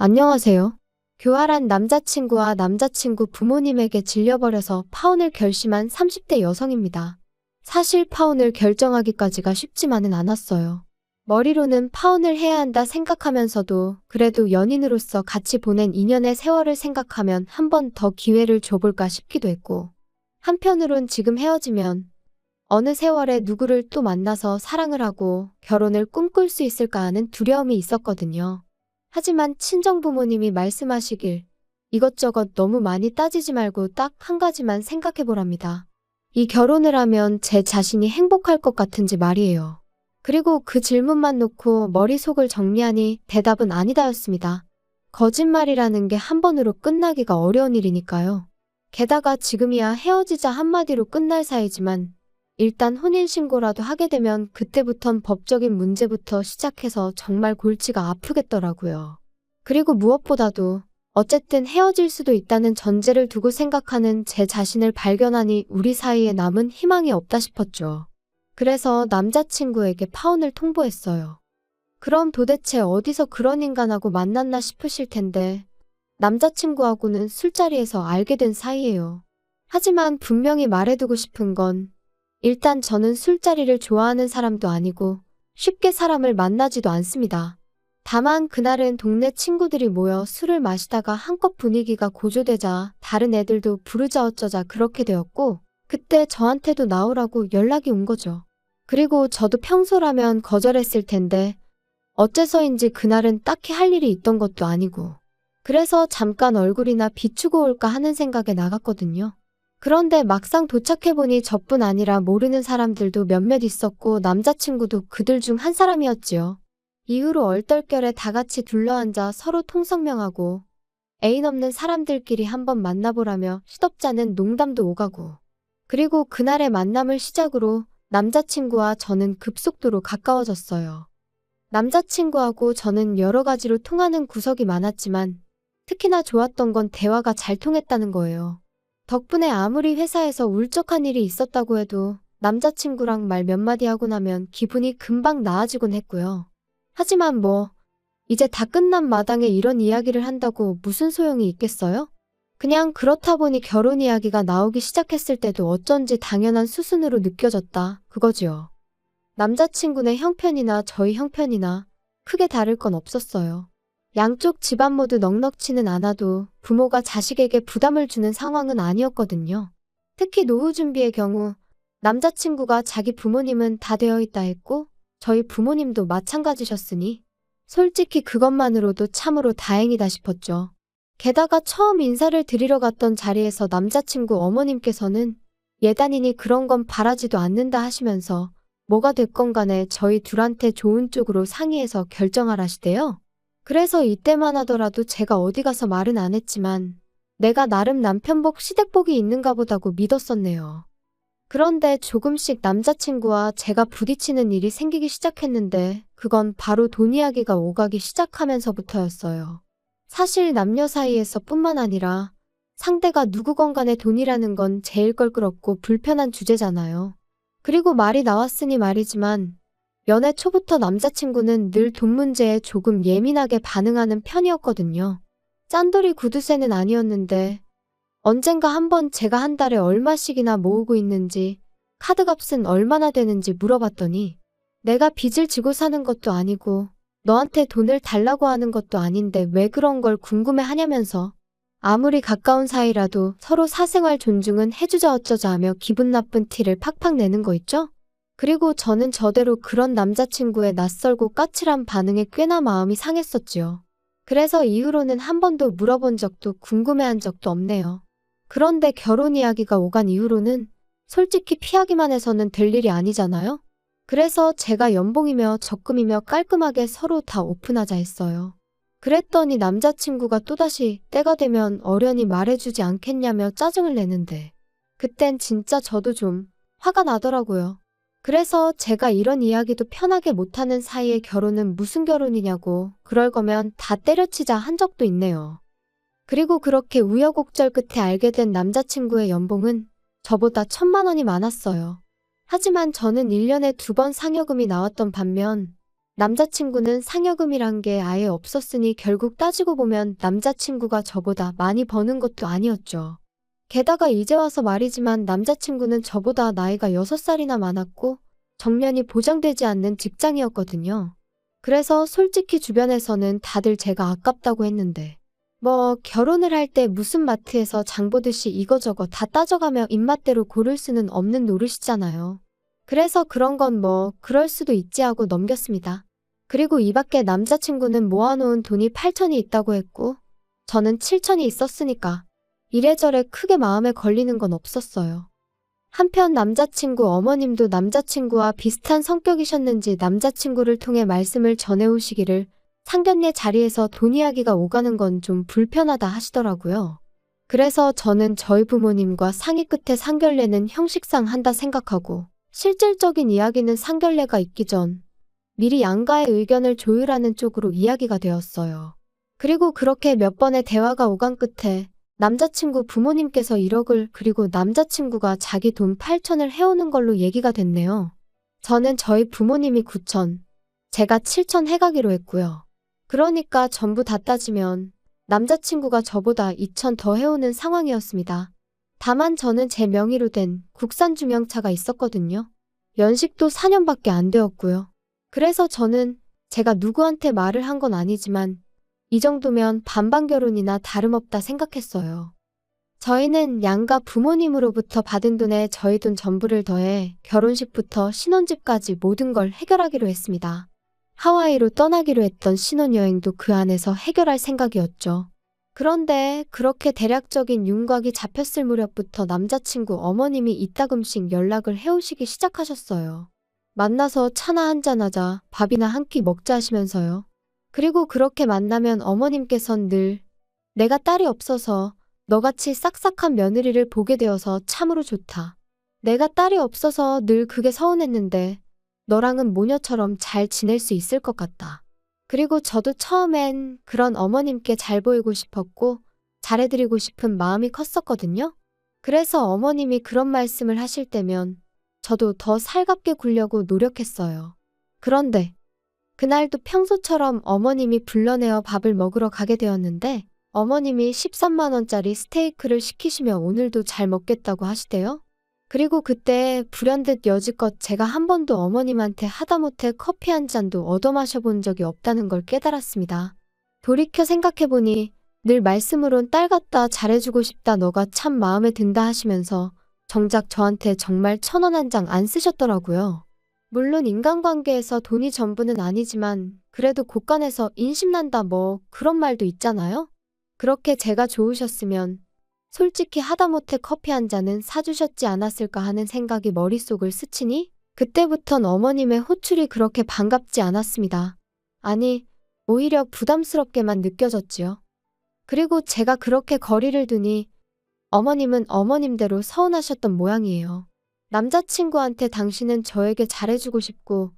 안녕하세요. 교활한 남자친구와 남자친구 부모님에게 질려버려서 파혼을 결심한 30대 여성입니다. 사실 파혼을 결정하기까지가 쉽지만은 않았어요. 머리로는 파혼을 해야 한다 생각하면서도 그래도 연인으로서 같이 보낸 2년의 세월을 생각하면 한 번 더 기회를 줘볼까 싶기도 했고, 한편으론 지금 헤어지면 어느 세월에 누구를 또 만나서 사랑을 하고 결혼을 꿈꿀 수 있을까 하는 두려움이 있었거든요. 하지만 친정부모님이 말씀하시길 이것저것 너무 많이 따지지 말고 딱 한 가지만 생각해보랍니다. 이 결혼을 하면 제 자신이 행복할 것 같은지 말이에요. 그리고 그 질문만 놓고 머릿속을 정리하니 대답은 아니다였습니다. 거짓말이라는 게 한 번으로 끝나기가 어려운 일이니까요. 게다가 지금이야 헤어지자 한마디로 끝날 사이지만 일단 혼인신고라도 하게 되면 그때부턴 법적인 문제부터 시작해서 정말 골치가 아프겠더라고요. 그리고 무엇보다도 어쨌든 헤어질 수도 있다는 전제를 두고 생각하는 제 자신을 발견하니 우리 사이에 남은 희망이 없다 싶었죠. 그래서 남자친구에게 파혼을 통보했어요. 그럼 도대체 어디서 그런 인간하고 만났나 싶으실 텐데 남자친구하고는 술자리에서 알게 된 사이예요. 하지만 분명히 말해두고 싶은 건 일단 저는 술자리를 좋아하는 사람도 아니고 쉽게 사람을 만나지도 않습니다. 다만 그날은 동네 친구들이 모여 술을 마시다가 한껏 분위기가 고조되자 다른 애들도 부르자 어쩌자 그렇게 되었고 그때 저한테도 나오라고 연락이 온 거죠. 그리고 저도 평소라면 거절했을 텐데 어째서인지 그날은 딱히 할 일이 있던 것도 아니고 그래서 잠깐 얼굴이나 비추고 올까 하는 생각에 나갔거든요. 그런데 막상 도착해보니 저뿐 아니라 모르는 사람들도 몇몇 있었고 남자친구도 그들 중 한 사람이었지요. 이후로 얼떨결에 다 같이 둘러앉아 서로 통성명하고 애인 없는 사람들끼리 한번 만나보라며 시덥잖은 농담도 오가고 그리고 그날의 만남을 시작으로 남자친구와 저는 급속도로 가까워졌어요. 남자친구하고 저는 여러 가지로 통하는 구석이 많았지만 특히나 좋았던 건 대화가 잘 통했다는 거예요. 덕분에 아무리 회사에서 울적한 일이 있었다고 해도 남자친구랑 말 몇 마디 하고 나면 기분이 금방 나아지곤 했고요. 하지만 이제 다 끝난 마당에 이런 이야기를 한다고 무슨 소용이 있겠어요? 그냥 그렇다 보니 결혼 이야기가 나오기 시작했을 때도 어쩐지 당연한 수순으로 느껴졌다, 그거지요. 남자친구네 형편이나 저희 형편이나 크게 다를 건 없었어요. 양쪽 집안 모두 넉넉치는 않아도 부모가 자식에게 부담을 주는 상황은 아니었거든요. 특히 노후 준비의 경우 남자친구가 자기 부모님은 다 되어 있다 했고 저희 부모님도 마찬가지셨으니 솔직히 그것만으로도 참으로 다행이다 싶었죠. 게다가 처음 인사를 드리러 갔던 자리에서 남자친구 어머님께서는 예단이니 그런 건 바라지도 않는다 하시면서 뭐가 됐건 간에 저희 둘한테 좋은 쪽으로 상의해서 결정하라시대요. 그래서 이때만 하더라도 제가 어디 가서 말은 안 했지만 내가 나름 남편복 시댁복이 있는가 보다고 믿었었네요. 그런데 조금씩 남자친구와 제가 부딪히는 일이 생기기 시작했는데 그건 바로 돈 이야기가 오가기 시작하면서부터였어요. 사실 남녀 사이에서 뿐만 아니라 상대가 누구건 간에 돈이라는 건 제일 껄끄럽고 불편한 주제잖아요. 그리고 말이 나왔으니 말이지만 연애 초부터 남자친구는 늘 돈 문제에 조금 예민하게 반응하는 편이었거든요. 짠돌이 구두쇠는 아니었는데 언젠가 한번 제가 한 달에 얼마씩이나 모으고 있는지 카드값은 얼마나 되는지 물어봤더니 내가 빚을 지고 사는 것도 아니고 너한테 돈을 달라고 하는 것도 아닌데 왜 그런 걸 궁금해하냐면서 아무리 가까운 사이라도 서로 사생활 존중은 해주자 어쩌자 하며 기분 나쁜 티를 팍팍 내는 거 있죠? 그리고 저는 저대로 그런 남자친구의 낯설고 까칠한 반응에 꽤나 마음이 상했었지요. 그래서 이후로는 한 번도 물어본 적도 궁금해한 적도 없네요. 그런데 결혼 이야기가 오간 이후로는 솔직히 피하기만 해서는 될 일이 아니잖아요? 그래서 제가 연봉이며 적금이며 깔끔하게 서로 다 오픈하자 했어요. 그랬더니 남자친구가 또다시 때가 되면 어련히 말해주지 않겠냐며 짜증을 내는데 그땐 진짜 저도 좀 화가 나더라고요. 그래서 제가 이런 이야기도 편하게 못하는 사이에 결혼은 무슨 결혼이냐고 그럴 거면 다 때려치자 한 적도 있네요. 그리고 그렇게 우여곡절 끝에 알게 된 남자친구의 연봉은 저보다 1,000만 원이 많았어요. 하지만 저는 1년에 2번 상여금이 나왔던 반면 남자친구는 상여금이란 게 아예 없었으니 결국 따지고 보면 남자친구가 저보다 많이 버는 것도 아니었죠. 게다가 이제 와서 말이지만 남자친구는 저보다 나이가 6살이나 많았고 정년이 보장되지 않는 직장이었거든요. 그래서 솔직히 주변에서는 다들 제가 아깝다고 했는데 뭐 결혼을 할 때 무슨 마트에서 장 보듯이 이거저거 다 따져가며 입맛대로 고를 수는 없는 노릇이잖아요. 그래서 그런 건 뭐 그럴 수도 있지 하고 넘겼습니다. 그리고 이 밖에 남자친구는 모아놓은 돈이 8천이 있다고 했고 저는 7천이 있었으니까 이래저래 크게 마음에 걸리는 건 없었어요. 한편 남자친구 어머님도 남자친구와 비슷한 성격이셨는지 남자친구를 통해 말씀을 전해오시기를 상견례 자리에서 돈 이야기가 오가는 건 좀 불편하다 하시더라고요. 그래서 저는 저희 부모님과 상의 끝에 상견례는 형식상 한다 생각하고 실질적인 이야기는 상견례가 있기 전 미리 양가의 의견을 조율하는 쪽으로 이야기가 되었어요. 그리고 그렇게 몇 번의 대화가 오간 끝에 남자친구 부모님께서 1억을 그리고 남자친구가 자기 돈 8천을 해오는 걸로 얘기가 됐네요. 저는 저희 부모님이 9천, 제가 7천 해가기로 했고요. 그러니까 전부 다 따지면 남자친구가 저보다 2천 더 해오는 상황이었습니다. 다만 저는 제 명의로 된 국산 주명차가 있었거든요. 연식도 4년밖에 안 되었고요. 그래서 저는 제가 누구한테 말을 한 건 아니지만 이 정도면 반반 결혼이나 다름없다 생각했어요. 저희는 양가 부모님으로부터 받은 돈에 저희 돈 전부를 더해 결혼식부터 신혼집까지 모든 걸 해결하기로 했습니다. 하와이로 떠나기로 했던 신혼여행도 그 안에서 해결할 생각이었죠. 그런데 그렇게 대략적인 윤곽이 잡혔을 무렵부터 남자친구 어머님이 이따금씩 연락을 해오시기 시작하셨어요. 만나서 차나 한잔하자, 밥이나 한 끼 먹자 하시면서요. 그리고 그렇게 만나면 어머님께선 늘 내가 딸이 없어서 너같이 싹싹한 며느리를 보게 되어서 참으로 좋다. 내가 딸이 없어서 늘 그게 서운했는데 너랑은 모녀처럼 잘 지낼 수 있을 것 같다. 그리고 저도 처음엔 그런 어머님께 잘 보이고 싶었고 잘해드리고 싶은 마음이 컸었거든요. 그래서 어머님이 그런 말씀을 하실 때면 저도 더 살갑게 굴려고 노력했어요. 그런데 그날도 평소처럼 어머님이 불러내어 밥을 먹으러 가게 되었는데 어머님이 13만 원짜리 스테이크를 시키시며 오늘도 잘 먹겠다고 하시대요. 그리고 그때 불현듯 여지껏 제가 한 번도 어머님한테 하다못해 커피 한 잔도 얻어 마셔본 적이 없다는 걸 깨달았습니다. 돌이켜 생각해보니 늘 말씀으론 딸 같다 잘해주고 싶다 너가 참 마음에 든다 하시면서 정작 저한테 정말 1,000원 한 장 안 쓰셨더라고요. 물론 인간관계에서 돈이 전부는 아니지만 그래도 곳간에서 인심난다 뭐 그런 말도 있잖아요. 그렇게 제가 좋으셨으면 솔직히 하다못해 커피 한 잔은 사주셨지 않았을까 하는 생각이 머릿속을 스치니 그때부턴 어머님의 호출이 그렇게 반갑지 않았습니다. 아니, 오히려 부담스럽게만 느껴졌지요. 그리고 제가 그렇게 거리를 두니 어머님은 어머님대로 서운하셨던 모양이에요. 남자친구한테 당신은 저에게 잘해주고 싶고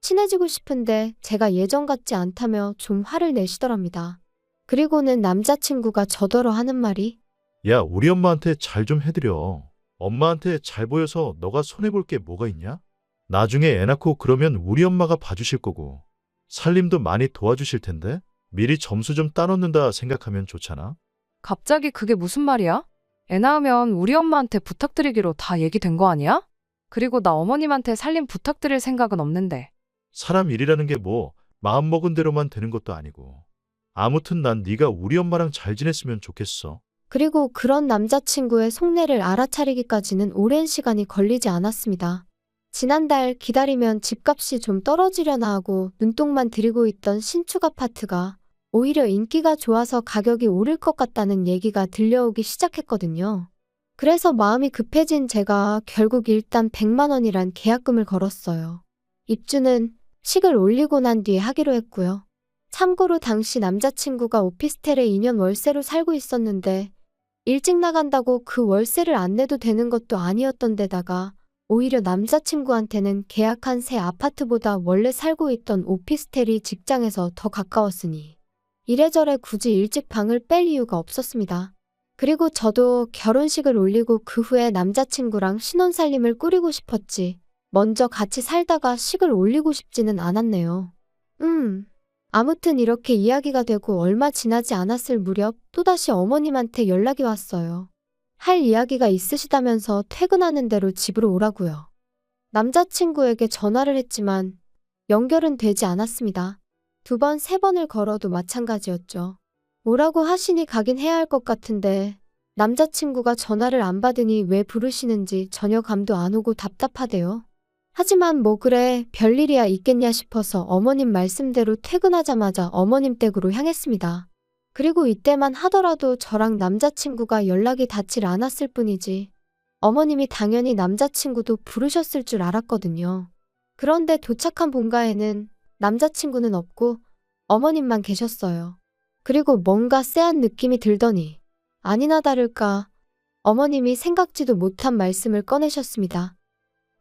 친해지고 싶은데 제가 예전 같지 않다며 좀 화를 내시더랍니다. 그리고는 남자친구가 저더러 하는 말이 야, 우리 엄마한테 잘 좀 해드려. 엄마한테 잘 보여서 너가 손해볼 게 뭐가 있냐? 나중에 애 낳고 그러면 우리 엄마가 봐주실 거고 살림도 많이 도와주실 텐데 미리 점수 좀 따놓는다 생각하면 좋잖아. 갑자기 그게 무슨 말이야? 애 낳으면 우리 엄마한테 부탁드리기로 다 얘기된 거 아니야? 그리고 나 어머님한테 살림 부탁드릴 생각은 없는데. 사람 일이라는 게 뭐 마음먹은 대로만 되는 것도 아니고. 아무튼 난 네가 우리 엄마랑 잘 지냈으면 좋겠어. 그리고 그런 남자친구의 속내를 알아차리기까지는 오랜 시간이 걸리지 않았습니다. 지난달 기다리면 집값이 좀 떨어지려나 하고 눈독만 들이고 있던 신축 아파트가 오히려 인기가 좋아서 가격이 오를 것 같다는 얘기가 들려오기 시작했거든요. 그래서 마음이 급해진 제가 결국 일단 100만 원이란 계약금을 걸었어요. 입주는 식을 올리고 난 뒤에 하기로 했고요. 참고로 당시 남자친구가 오피스텔에 2년 월세로 살고 있었는데 일찍 나간다고 그 월세를 안 내도 되는 것도 아니었던 데다가 오히려 남자친구한테는 계약한 새 아파트보다 원래 살고 있던 오피스텔이 직장에서 더 가까웠으니 이래저래 굳이 일찍 방을 뺄 이유가 없었습니다. 그리고 저도 결혼식을 올리고 그 후에 남자친구랑 신혼살림을 꾸리고 싶었지 먼저 같이 살다가 식을 올리고 싶지는 않았네요. 아무튼 이렇게 이야기가 되고 얼마 지나지 않았을 무렵 또다시 어머님한테 연락이 왔어요. 할 이야기가 있으시다면서 퇴근하는 대로 집으로 오라고요. 남자친구에게 전화를 했지만 연결은 되지 않았습니다. 2번, 3번을 걸어도 마찬가지였죠. 오라고 하시니 가긴 해야 할 것 같은데 남자친구가 전화를 안 받으니 왜 부르시는지 전혀 감도 안 오고 답답하대요. 하지만 뭐 그래 별일이야 있겠냐 싶어서 어머님 말씀대로 퇴근하자마자 어머님 댁으로 향했습니다. 그리고 이때만 하더라도 저랑 남자친구가 연락이 닿질 않았을 뿐이지 어머님이 당연히 남자친구도 부르셨을 줄 알았거든요. 그런데 도착한 본가에는 남자친구는 없고 어머님만 계셨어요. 그리고 뭔가 쎄한 느낌이 들더니 아니나 다를까 어머님이 생각지도 못한 말씀을 꺼내셨습니다.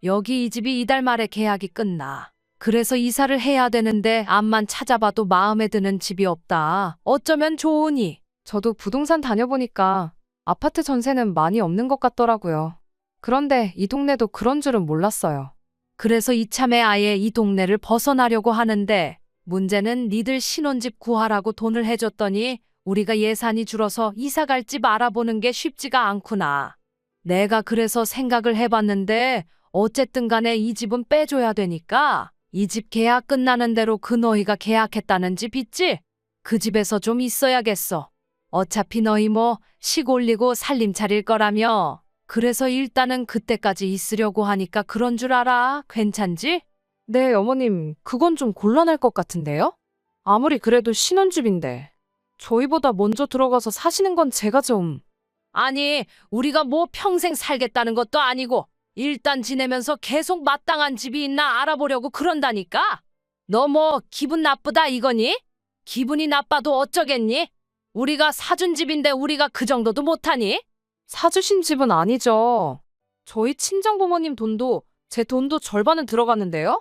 여기 이 집이 이달 말에 계약이 끝나. 그래서 이사를 해야 되는데 앞만 찾아봐도 마음에 드는 집이 없다. 어쩌면 좋으니. 저도 부동산 다녀보니까 아파트 전세는 많이 없는 것 같더라고요. 그런데 이 동네도 그런 줄은 몰랐어요. 그래서 이참에 아예 이 동네를 벗어나려고 하는데 문제는 니들 신혼집 구하라고 돈을 해줬더니 우리가 예산이 줄어서 이사 갈 집 알아보는 게 쉽지가 않구나. 내가 그래서 생각을 해봤는데 어쨌든 간에 이 집은 빼줘야 되니까 이 집 계약 끝나는 대로 그 너희가 계약했다는 집 있지? 그 집에서 좀 있어야겠어. 어차피 너희 뭐 시골리고 살림 차릴 거라며. 그래서 일단은 그때까지 있으려고 하니까 그런 줄 알아. 괜찮지? 네, 어머님. 그건 좀 곤란할 것 같은데요? 아무리 그래도 신혼집인데. 저희보다 먼저 들어가서 사시는 건 제가 좀... 아니, 우리가 뭐 평생 살겠다는 것도 아니고 일단 지내면서 계속 마땅한 집이 있나 알아보려고 그런다니까? 너 뭐 기분 나쁘다 이거니? 기분이 나빠도 어쩌겠니? 우리가 사준 집인데 우리가 그 정도도 못하니? 사주신 집은 아니죠. 저희 친정부모님 돈도 제 돈도 절반은 들어갔는데요?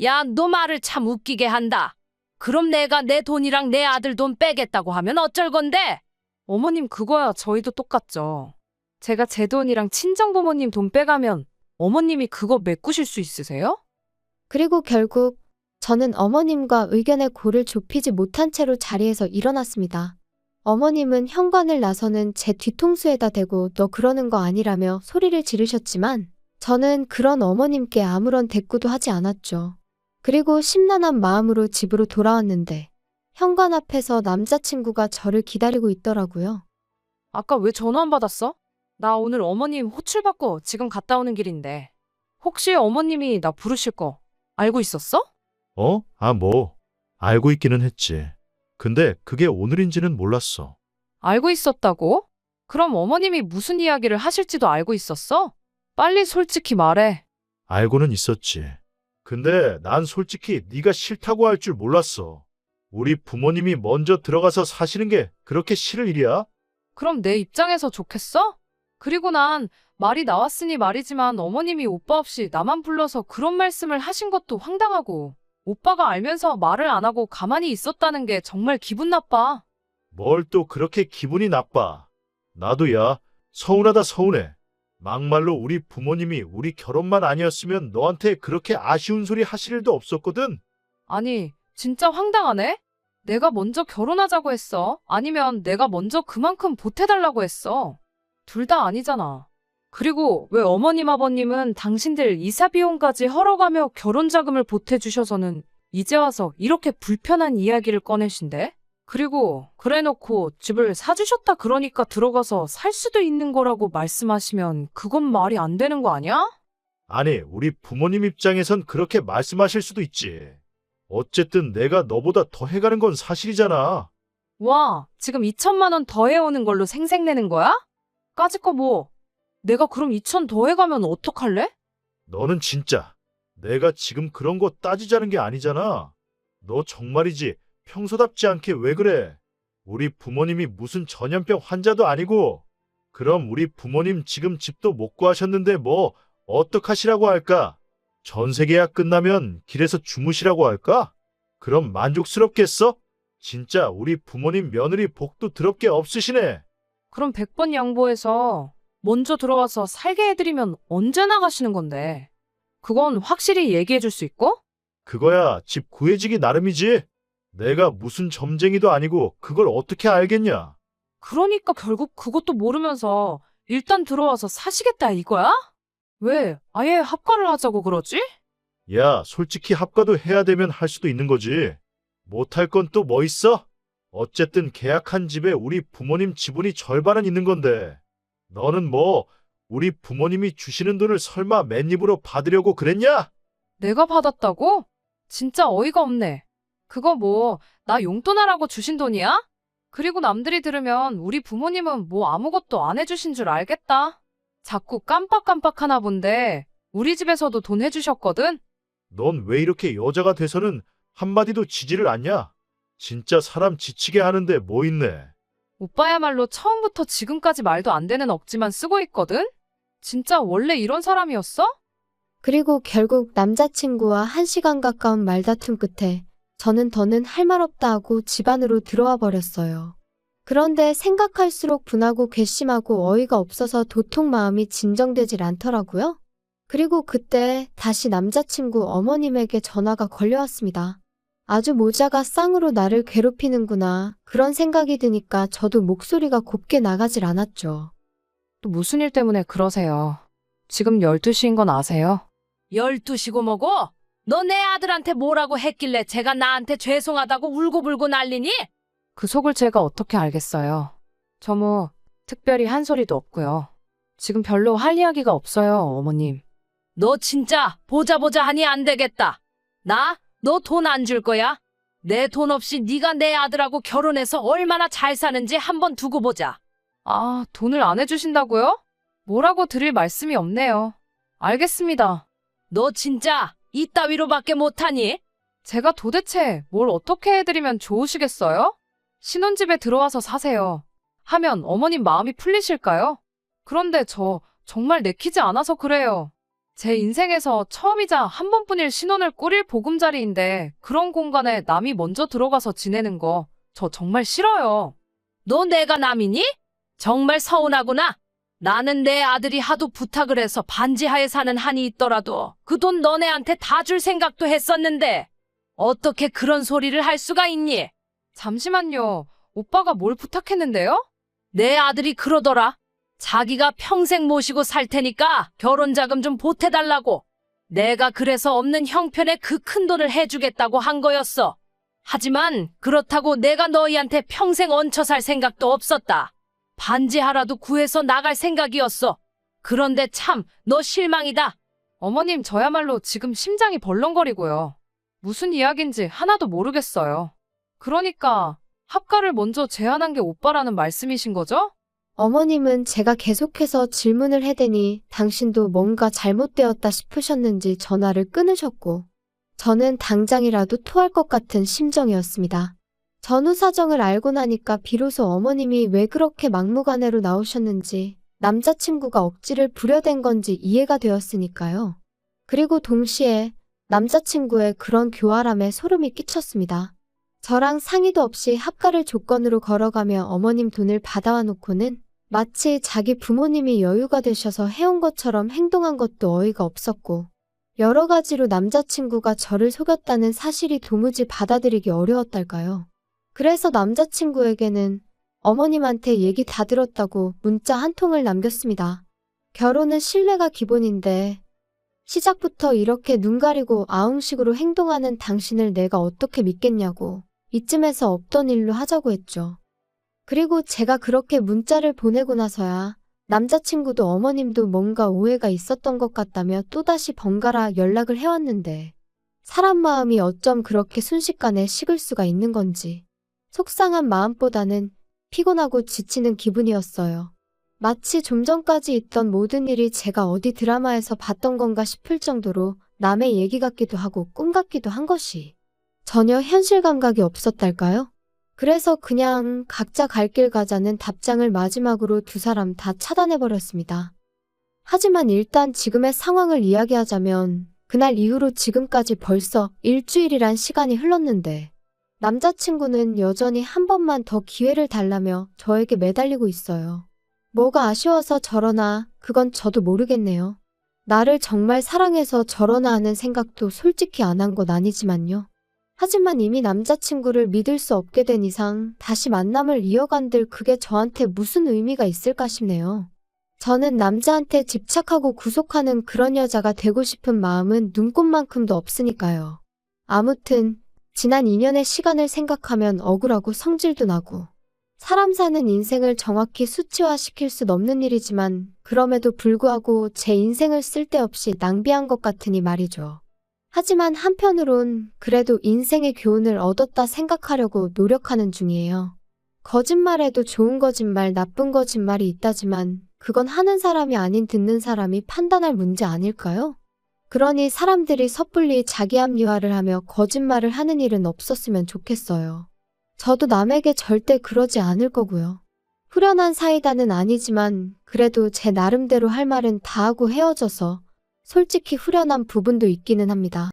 야, 너 말을 참 웃기게 한다. 그럼 내가 내 돈이랑 내 아들 돈 빼겠다고 하면 어쩔 건데? 어머님 그거야 저희도 똑같죠. 제가 제 돈이랑 친정부모님 돈 빼가면 어머님이 그거 메꾸실 수 있으세요? 그리고 결국 저는 어머님과 의견의 골을 좁히지 못한 채로 자리에서 일어났습니다. 어머님은 현관을 나서는 제 뒤통수에다 대고 너 그러는 거 아니라며 소리를 지르셨지만 저는 그런 어머님께 아무런 대꾸도 하지 않았죠. 그리고 심란한 마음으로 집으로 돌아왔는데 현관 앞에서 남자친구가 저를 기다리고 있더라고요. 아까 왜 전화 안 받았어? 나 오늘 어머님 호출 받고 지금 갔다 오는 길인데. 혹시 어머님이 나 부르실 거 알고 있었어? 뭐. 알고 있기는 했지. 근데 그게 오늘인지는 몰랐어. 알고 있었다고? 그럼 어머님이 무슨 이야기를 하실지도 알고 있었어? 빨리 솔직히 말해. 알고는 있었지. 근데 난 솔직히 네가 싫다고 할 줄 몰랐어. 우리 부모님이 먼저 들어가서 사시는 게 그렇게 싫을 일이야? 그럼 내 입장에서 좋겠어? 그리고 난 말이 나왔으니 말이지만 어머님이 오빠 없이 나만 불러서 그런 말씀을 하신 것도 황당하고 오빠가 알면서 말을 안 하고 가만히 있었다는 게 정말 기분 나빠. 뭘 또 그렇게 기분이 나빠. 나도 야, 서운하다 서운해. 막말로 우리 부모님이 우리 결혼만 아니었으면 너한테 그렇게 아쉬운 소리 하실 일도 없었거든. 아니, 진짜 황당하네? 내가 먼저 결혼하자고 했어. 아니면 내가 먼저 그만큼 보태달라고 했어. 둘 다 아니잖아. 그리고 왜 어머님 아버님은 당신들 이사 비용까지 헐어가며 결혼 자금을 보태주셔서는 이제 와서 이렇게 불편한 이야기를 꺼내신대? 그리고 그래놓고 집을 사주셨다 그러니까 들어가서 살 수도 있는 거라고 말씀하시면 그건 말이 안 되는 거 아니야? 아니, 우리 부모님 입장에선 그렇게 말씀하실 수도 있지. 어쨌든 내가 너보다 더 해가는 건 사실이잖아. 와, 지금 2천만 원 더 해오는 걸로 생색내는 거야? 까짓 거 뭐. 내가 그럼 2천 더 해가면 어떡할래? 너는 진짜 내가 지금 그런 거 따지자는 게 아니잖아. 너 정말이지 평소답지 않게 왜 그래? 우리 부모님이 무슨 전염병 환자도 아니고. 그럼 우리 부모님 지금 집도 못 구하셨는데 뭐 어떡하시라고 할까? 전세 계약 끝나면 길에서 주무시라고 할까? 그럼 만족스럽겠어? 진짜 우리 부모님 며느리 복도 더럽게 없으시네. 그럼 100번 양보해서 먼저 들어와서 살게 해드리면 언제 나가시는 건데? 그건 확실히 얘기해 줄 수 있고? 그거야 집 구해지기 나름이지. 내가 무슨 점쟁이도 아니고 그걸 어떻게 알겠냐? 그러니까 결국 그것도 모르면서 일단 들어와서 사시겠다 이거야? 왜 아예 합가를 하자고 그러지? 야, 솔직히 합가도 해야 되면 할 수도 있는 거지. 못할 건 또 뭐 있어? 어쨌든 계약한 집에 우리 부모님 지분이 절반은 있는 건데. 너는 뭐 우리 부모님이 주시는 돈을 설마 맨입으로 받으려고 그랬냐? 내가 받았다고? 진짜 어이가 없네. 그거 뭐, 나 용돈하라고 주신 돈이야? 그리고 남들이 들으면 우리 부모님은 뭐 아무것도 안 해주신 줄 알겠다. 자꾸 깜빡깜빡하나 본데, 우리 집에서도 돈 해주셨거든? 넌 왜 이렇게 여자가 돼서는 한마디도 지지를 않냐? 진짜 사람 지치게 하는데 뭐 있네. 오빠야말로 처음부터 지금까지 말도 안 되는 억지만 쓰고 있거든? 진짜 원래 이런 사람이었어? 그리고 결국 남자친구와 1시간 가까운 말다툼 끝에 저는 더는 할 말 없다 하고 집 안으로 들어와 버렸어요. 그런데 생각할수록 분하고 괘씸하고 어이가 없어서 도통 마음이 진정되질 않더라고요. 그리고 그때 다시 남자친구 어머님에게 전화가 걸려왔습니다. 아주 모자가 쌍으로 나를 괴롭히는구나. 그런 생각이 드니까 저도 목소리가 곱게 나가질 않았죠. 또 무슨 일 때문에 그러세요? 지금 12시인 건 아세요? 12시고 뭐고? 너 내 아들한테 뭐라고 했길래 제가 나한테 죄송하다고 울고불고 난리니? 그 속을 제가 어떻게 알겠어요. 저 뭐 특별히 한 소리도 없고요. 지금 별로 할 이야기가 없어요, 어머님. 너 진짜 보자 하니 안 되겠다. 너 돈 안 줄 거야? 내 돈 없이 네가 내 아들하고 결혼해서 얼마나 잘 사는지 한번 두고 보자. 아, 돈을 안 해주신다고요? 뭐라고 드릴 말씀이 없네요. 알겠습니다. 너 진짜 이따위로밖에 못하니? 제가 도대체 뭘 어떻게 해드리면 좋으시겠어요? 신혼집에 들어와서 사세요. 하면 어머님 마음이 풀리실까요? 그런데 저 정말 내키지 않아서 그래요. 제 인생에서 처음이자 한 번뿐일 신혼을 꾸릴 보금자리인데 그런 공간에 남이 먼저 들어가서 지내는 거 저 정말 싫어요. 너 내가 남이니? 정말 서운하구나. 나는 내 아들이 하도 부탁을 해서 반지하에 사는 한이 있더라도 그 돈 너네한테 다 줄 생각도 했었는데 어떻게 그런 소리를 할 수가 있니? 잠시만요. 오빠가 뭘 부탁했는데요? 내 아들이 그러더라. 자기가 평생 모시고 살 테니까 결혼자금 좀 보태달라고. 내가 그래서 없는 형편에 그 큰 돈을 해주겠다고 한 거였어. 하지만 그렇다고 내가 너희한테 평생 얹혀 살 생각도 없었다. 반지하라도 구해서 나갈 생각이었어. 그런데 참, 너 실망이다. 어머님, 저야말로 지금 심장이 벌렁거리고요. 무슨 이야기인지 하나도 모르겠어요. 그러니까 합가를 먼저 제안한 게 오빠라는 말씀이신 거죠? 어머님은 제가 계속해서 질문을 해대니 당신도 뭔가 잘못되었다 싶으셨는지 전화를 끊으셨고 저는 당장이라도 토할 것 같은 심정이었습니다. 전후 사정을 알고 나니까 비로소 어머님이 왜 그렇게 막무가내로 나오셨는지 남자친구가 억지를 부려댄 건지 이해가 되었으니까요. 그리고 동시에 남자친구의 그런 교활함에 소름이 끼쳤습니다. 저랑 상의도 없이 합가를 조건으로 걸어가며 어머님 돈을 받아와 놓고는 마치 자기 부모님이 여유가 되셔서 해온 것처럼 행동한 것도 어이가 없었고 여러 가지로 남자친구가 저를 속였다는 사실이 도무지 받아들이기 어려웠달까요. 그래서 남자친구에게는 어머님한테 얘기 다 들었다고 문자 한 통을 남겼습니다. 결혼은 신뢰가 기본인데 시작부터 이렇게 눈 가리고 아웅식으로 행동하는 당신을 내가 어떻게 믿겠냐고 이쯤에서 없던 일로 하자고 했죠. 그리고 제가 그렇게 문자를 보내고 나서야 남자친구도 어머님도 뭔가 오해가 있었던 것 같다며 또다시 번갈아 연락을 해왔는데 사람 마음이 어쩜 그렇게 순식간에 식을 수가 있는 건지 속상한 마음보다는 피곤하고 지치는 기분이었어요. 마치 좀 전까지 있던 모든 일이 제가 어디 드라마에서 봤던 건가 싶을 정도로 남의 얘기 같기도 하고 꿈 같기도 한 것이 전혀 현실 감각이 없었달까요? 그래서 그냥 각자 갈 길 가자는 답장을 마지막으로 두 사람 다 차단해버렸습니다. 하지만 일단 지금의 상황을 이야기하자면 그날 이후로 지금까지 벌써 일주일이란 시간이 흘렀는데 남자친구는 여전히 한 번만 더 기회를 달라며 저에게 매달리고 있어요. 뭐가 아쉬워서 저러나 그건 저도 모르겠네요. 나를 정말 사랑해서 저러나 하는 생각도 솔직히 안 한 건 아니지만요. 하지만 이미 남자친구를 믿을 수 없게 된 이상 다시 만남을 이어간들 그게 저한테 무슨 의미가 있을까 싶네요. 저는 남자한테 집착하고 구속하는 그런 여자가 되고 싶은 마음은 눈꼽만큼도 없으니까요. 아무튼 지난 2년의 시간을 생각하면 억울하고 성질도 나고 사람 사는 인생을 정확히 수치화시킬 순 없는 일이지만 그럼에도 불구하고 제 인생을 쓸데없이 낭비한 것 같으니 말이죠. 하지만 한편으론 그래도 인생의 교훈을 얻었다 생각하려고 노력하는 중이에요. 거짓말에도 좋은 거짓말, 나쁜 거짓말이 있다지만 그건 하는 사람이 아닌 듣는 사람이 판단할 문제 아닐까요? 그러니 사람들이 섣불리 자기 합리화를 하며 거짓말을 하는 일은 없었으면 좋겠어요. 저도 남에게 절대 그러지 않을 거고요. 후련한 사이다는 아니지만 그래도 제 나름대로 할 말은 다 하고 헤어져서 솔직히 후련한 부분도 있기는 합니다.